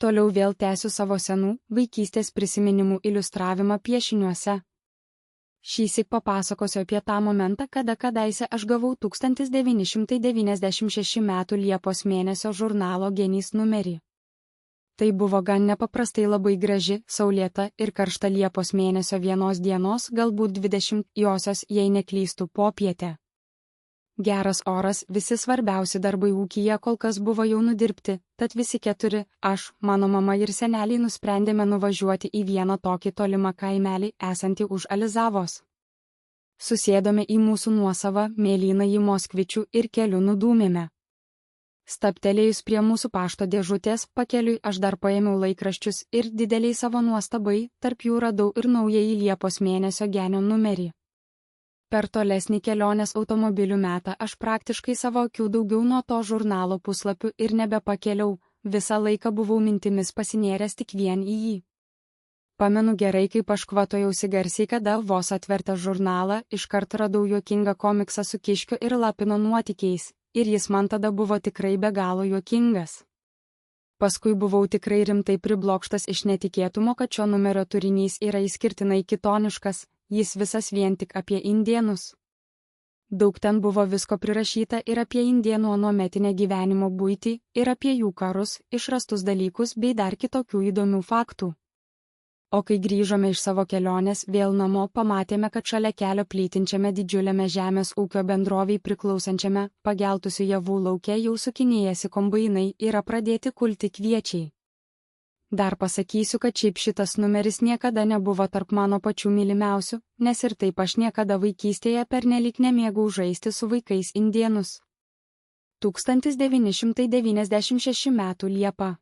Toliau vėl tęsiu savo senų, vaikystės prisiminimų iliustravimą piešiniuose. Šįsyk papasakosiu apie tą momentą, kada kadaise aš gavau 1996 m. Liepos mėnesio žurnalo Genys numerį. Tai buvo gan nepaprastai labai graži, saulėta ir karšta Liepos mėnesio vienos dienos, galbūt 20-osios, jei neklystų, popietė. Geras oras, visi svarbiausi darbai ūkyje kol kas buvo jau nudirbti, tad visi keturi, aš, mano mama ir seneliai nusprendėme nuvažiuoti į vieną tokį tolimą kaimelį esantį už Alizavos. Susėdome į mūsų nuosavą, mėlynąjį Moskvičių ir keliu nudūmėme. Stabtelėjus prie mūsų pašto dėžutės, pakeliui aš dar paėmiau laikraščius ir dideliai savo nuostabai, tarp jų radau ir naująjį Liepos mėnesio Genio numerį. Per tolesnį kelionės automobilių metą aš praktiškai savo akių daugiau nuo to žurnalo puslapių ir nebepakėliau, visą laiką buvau mintimis pasinėręs tik vien į jį. Pamenu gerai, kaip aš kvatojausi garsiai, kada vos atvertęs žurnalą, iškart radau juokingą komiksą su kiškiu ir lapino nuotykiais, ir jis man tada buvo tikrai be galo juokingas. Paskui buvau tikrai rimtai priblokštas iš netikėtumo, kad šio numerio turinys yra išskirtinai kitoniškas. Jis visas vien tik apie indėnus. Daug ten buvo visko prirašyta ir apie indėnų anuometinę gyvenimo buitį, ir apie jų karus, išrastus dalykus bei dar kitokių įdomių faktų. O kai grįžome iš savo kelionės vėl namo, pamatėme, kad šalia kelio plytinčiame didžiuliame žemės ūkio bendroviai priklausančiame, pageltusių javų lauke jau sukinėjasi kombainai ir pradėti kulti kviečiai. Dar pasakysiu, kad šiaip šitas numeris niekada nebuvo tarp mano pačių mylimiausių, nes ir taip aš niekada vaikystėje pernelyg nemėgau žaisti su vaikais indėnus. 1996 m. Liepa.